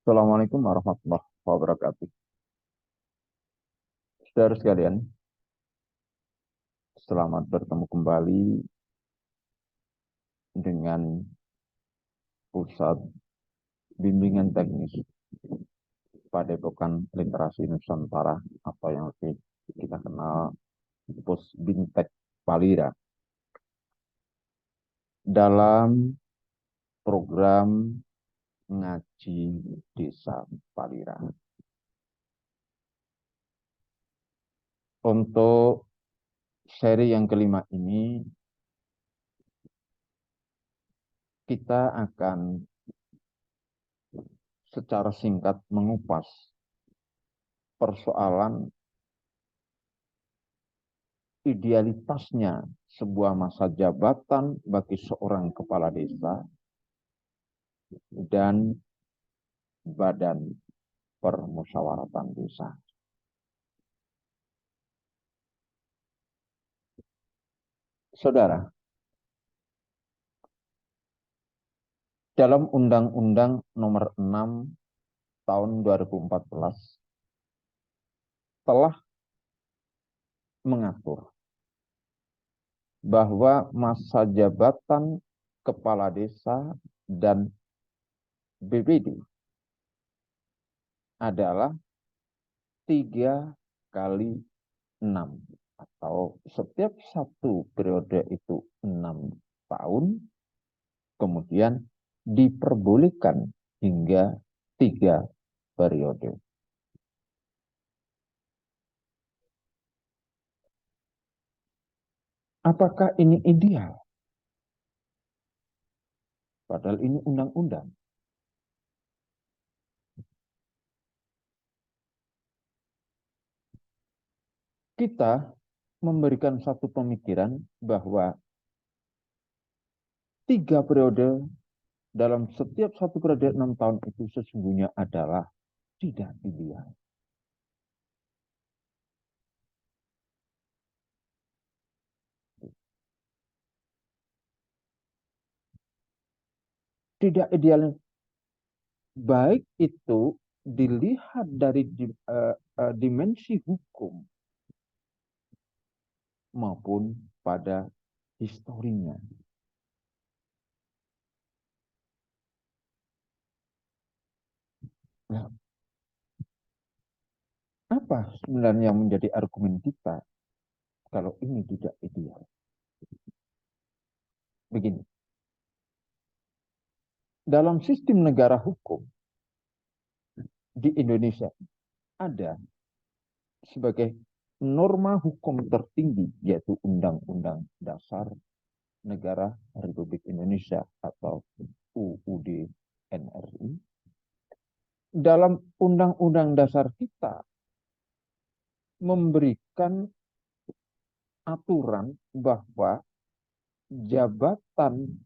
Assalamualaikum warahmatullahi wabarakatuh. Saudara sekalian, selamat bertemu kembali dengan Pusat Bimbingan Teknis Padepokan Literasi Nusantara atau yang lebih kita kenal Pusbintek Palira dalam program Ngaji Desa Palira. Untuk seri yang kelima ini kita akan secara singkat mengupas persoalan idealitasnya sebuah masa jabatan bagi seorang kepala desa dan badan permusyawaratan desa. Saudara, dalam Undang-Undang Nomor 6 Tahun 2014 telah mengatur bahwa masa jabatan kepala desa dan BPD adalah 3 kali 6 atau setiap satu periode itu 6 tahun, kemudian diperbolehkan hingga 3 periode. Apakah ini ideal? Padahal ini undang-undang. Kita memberikan satu pemikiran bahwa 3 periode dalam setiap satu periode 6 tahun itu sesungguhnya adalah tidak ideal. Tidak ideal, baik itu dilihat dari dimensi hukum maupun pada historinya. Nah, apa sebenarnya yang menjadi argumen kita kalau ini tidak ideal? Begini, dalam sistem negara hukum di Indonesia ada sebagai norma hukum tertinggi yaitu Undang-Undang Dasar Negara Republik Indonesia atau UUD NRI. Dalam Undang-Undang Dasar kita memberikan aturan bahwa jabatan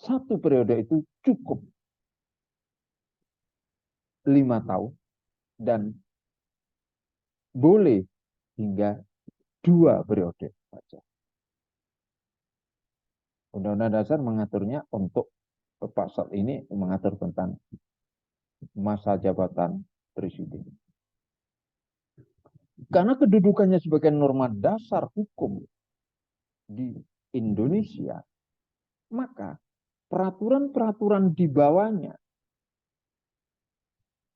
satu periode itu cukup 5 tahun dan boleh hingga 2 periode saja. Undang-Undang Dasar mengaturnya untuk pasal ini mengatur tentang masa jabatan presiden. Karena kedudukannya sebagai norma dasar hukum di Indonesia, maka peraturan-peraturan di bawahnya,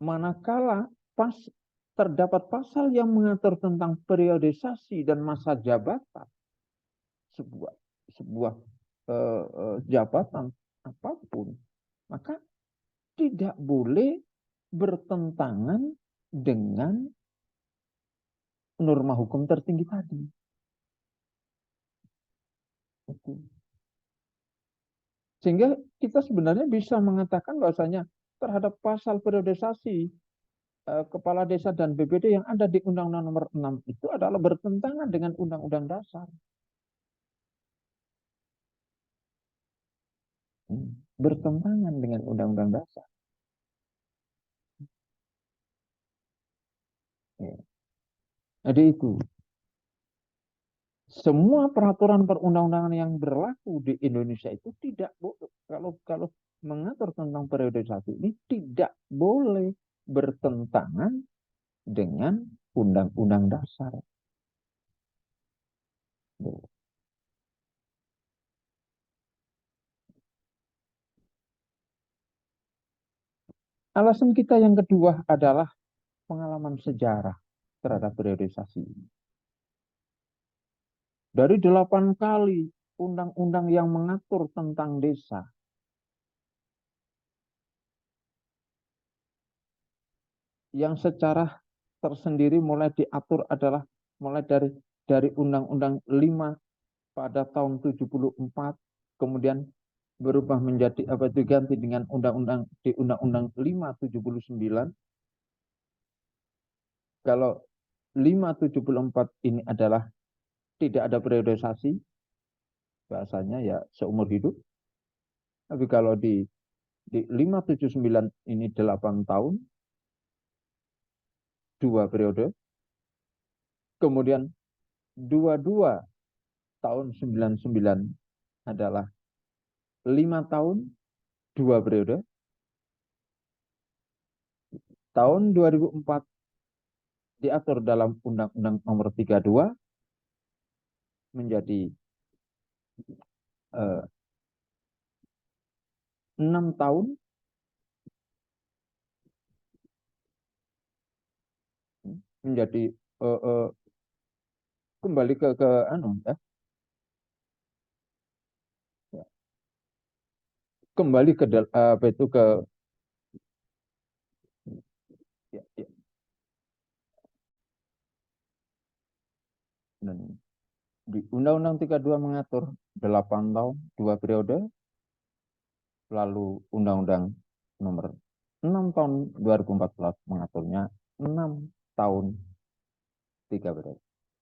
manakala terdapat pasal yang mengatur tentang periodisasi dan masa jabatan sebuah jabatan apapun, maka tidak boleh bertentangan dengan norma hukum tertinggi tadi. Sehingga kita sebenarnya bisa mengatakan bahwasanya terhadap pasal periodisasi kepala desa dan BPD yang ada di Undang-Undang Nomor 6 itu adalah bertentangan dengan Undang-Undang Dasar. Bertentangan dengan Undang-Undang Dasar. Ya. Jadi itu. Semua peraturan perundang-undangan yang berlaku di Indonesia itu tidak boleh. Kalau mengatur tentang periodisasi ini tidak boleh bertentangan dengan Undang-Undang Dasar. Alasan kita yang kedua adalah pengalaman sejarah terhadap periodisasi ini. Dari 8 kali undang-undang yang mengatur tentang desa, yang secara tersendiri mulai diatur adalah mulai dari Undang-Undang 5 pada tahun 74, kemudian berubah menjadi apa itu diganti dengan undang-undang di Undang-Undang 579. Kalau 574 ini adalah tidak ada periodisasi, bahasanya ya seumur hidup. Tapi kalau di 579 ini 8 tahun, 2 periode. Kemudian 22 tahun 99 adalah 5 tahun, 2 periode. Tahun 2004 diatur dalam Undang-Undang Nomor 32 menjadi 6 tahun, menjadi kembali ke anu ya, kembali ke apa itu ke ya, ya. Dan di Undang-Undang 32 mengatur 8 tahun, 2 periode, lalu Undang-Undang Nomor 6 tahun 2014 mengaturnya 6 tahun, 3 periode.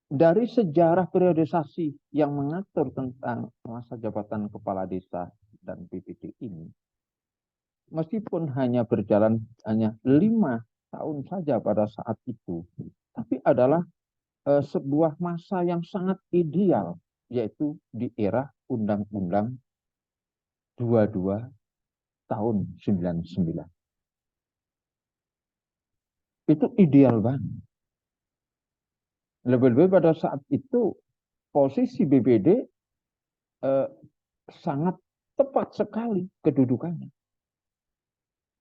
Dari sejarah periodisasi yang mengatur tentang masa jabatan kepala desa dan BPD ini, meskipun hanya berjalan hanya 5 tahun saja pada saat itu, tapi adalah sebuah masa yang sangat ideal, yaitu di era Undang-Undang 22 tahun 99. Itu ideal banget. Lebih-lebih pada saat itu posisi BPD sangat tepat sekali kedudukannya.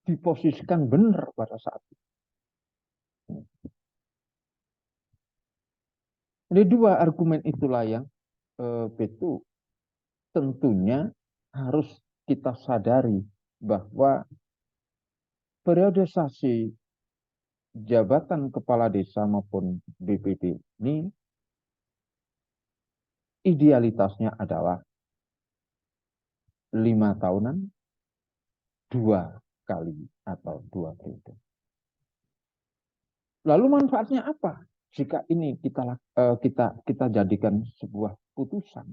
Diposisikan benar pada saat itu. Jadi 2 argumen itulah yang itu tentunya harus kita sadari bahwa periodisasi jabatan kepala desa maupun BPD ini idealitasnya adalah 5 tahunan, 2 kali atau 2 periode. Lalu manfaatnya apa jika ini kita jadikan sebuah putusan?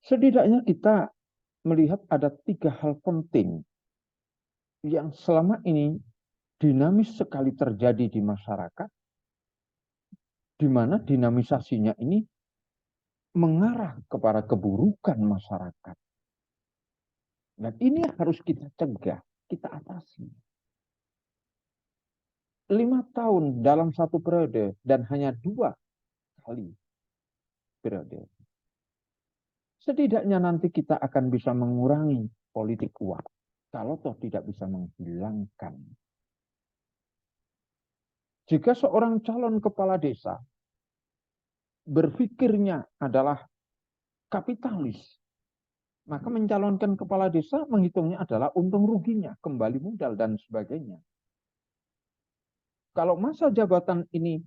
Setidaknya kita melihat ada 3 hal penting yang selama ini dinamis sekali terjadi di masyarakat, di mana dinamisasinya ini mengarah kepada keburukan masyarakat. Dan ini harus kita cegah, kita atasi. 5 tahun dalam satu periode dan hanya 2 kali periode. Setidaknya nanti kita akan bisa mengurangi politik uang. Kalau toh tidak bisa menghilangkan. Jika seorang calon kepala desa berpikirnya adalah kapitalis, maka mencalonkan kepala desa menghitungnya adalah untung ruginya, kembali modal dan sebagainya. Kalau masa jabatan ini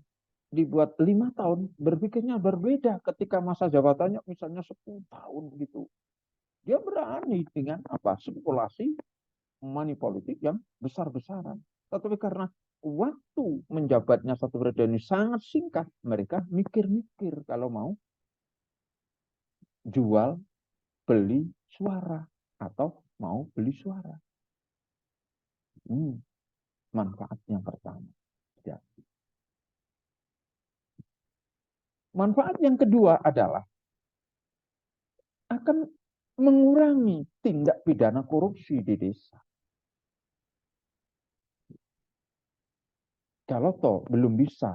dibuat 5 tahun, berpikirnya berbeda ketika masa jabatannya misalnya 10 tahun gitu. Dia berani dengan apa? Spekulasi, money politik yang besar-besaran. Tetapi karena waktu menjabatnya satu periode ini sangat singkat, mereka mikir-mikir kalau mau jual, beli suara atau mau beli suara. Manfaat yang pertama. Ya. Manfaat yang kedua adalah akan mengurangi tindak pidana korupsi di desa. Kalau toh belum bisa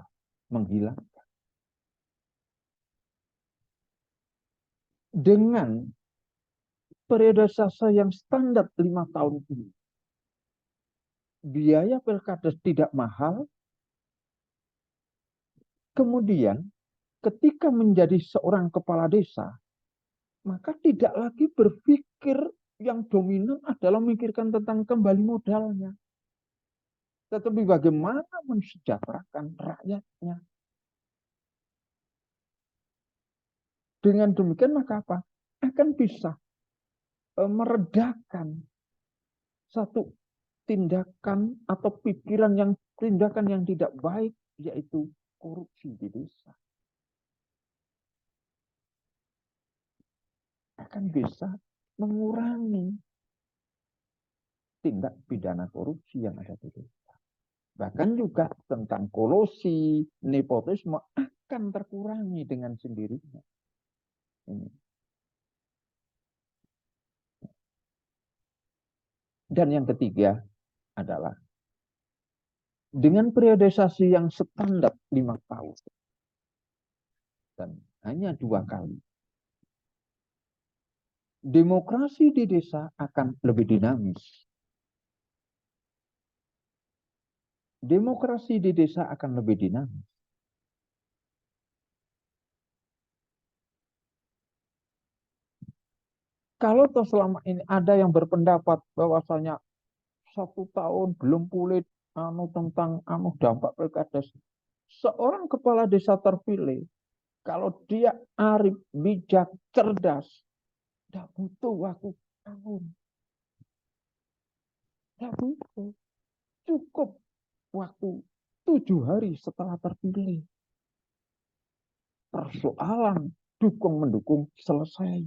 menghilangkan. Dengan periode sasa yang standar 5 tahun ini, biaya pilkada tidak mahal, kemudian ketika menjadi seorang kepala desa, maka tidak lagi berpikir yang dominan adalah memikirkan tentang kembali modalnya. Tetapi bagaimana mensejahterakan rakyatnya. Dengan demikian maka apa? Akan bisa meredakan satu tindakan atau tindakan yang tidak baik, yaitu korupsi di desa. Akan bisa mengurangi tindak pidana korupsi yang ada di desa. Bahkan juga tentang kolusi, nepotisme akan terkurangi dengan sendirinya. Dan yang ketiga adalah dengan periodisasi yang standar 5 tahun dan hanya 2 kali, demokrasi di desa akan lebih dinamis. Demokrasi di desa akan lebih dinamis. Kalau toh selama ini ada yang berpendapat bahwasanya 1 tahun belum pulih tentang dampak pilkada, seorang kepala desa terpilih, kalau dia arif, bijak, cerdas, tidak butuh waktu tahun. Tidak butuh. Cukup waktu 7 hari setelah terpilih. Persoalan dukung-mendukung selesai.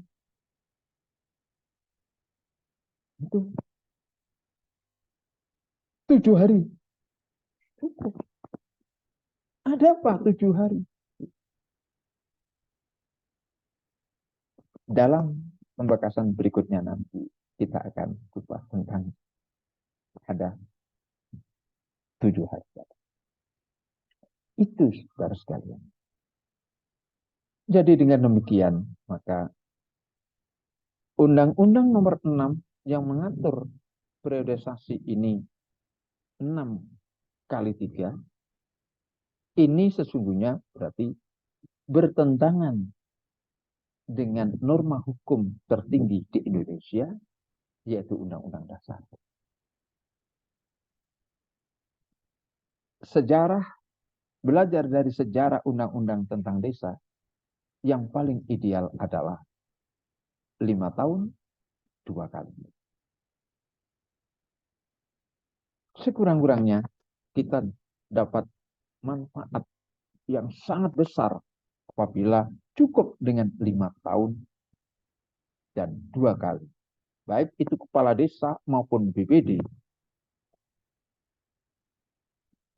Itu 7 hari. Cukup. Ada apa 7 hari? Dalam pembakasan berikutnya nanti kita akan kupas tentang ada 7 hari. Itu saudara sekalian. Jadi dengan demikian, maka Undang-Undang Nomor 6 yang mengatur periodisasi ini 6 kali 3, ini sesungguhnya berarti bertentangan dengan norma hukum tertinggi di Indonesia, yaitu Undang-Undang Dasar. Belajar dari sejarah undang-undang tentang desa, yang paling ideal adalah 5 tahun, 2 kali. Sekurang-kurangnya kita dapat manfaat yang sangat besar apabila cukup dengan 5 tahun dan 2 kali. Baik itu kepala desa maupun BPD.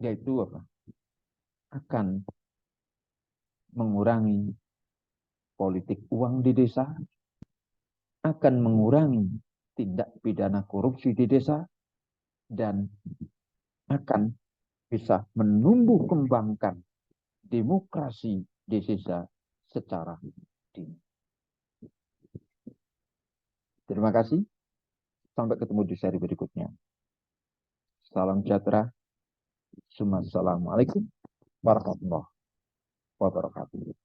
Yaitu apa? Akan mengurangi politik uang di desa, akan mengurangi tindak pidana korupsi di desa, dan akan bisa menumbuh kembangkan demokrasi di desa secara dini. Terima kasih. Sampai ketemu di seri berikutnya. Salam sejahtera. Assalamualaikum warahmatullahi wabarakatuh.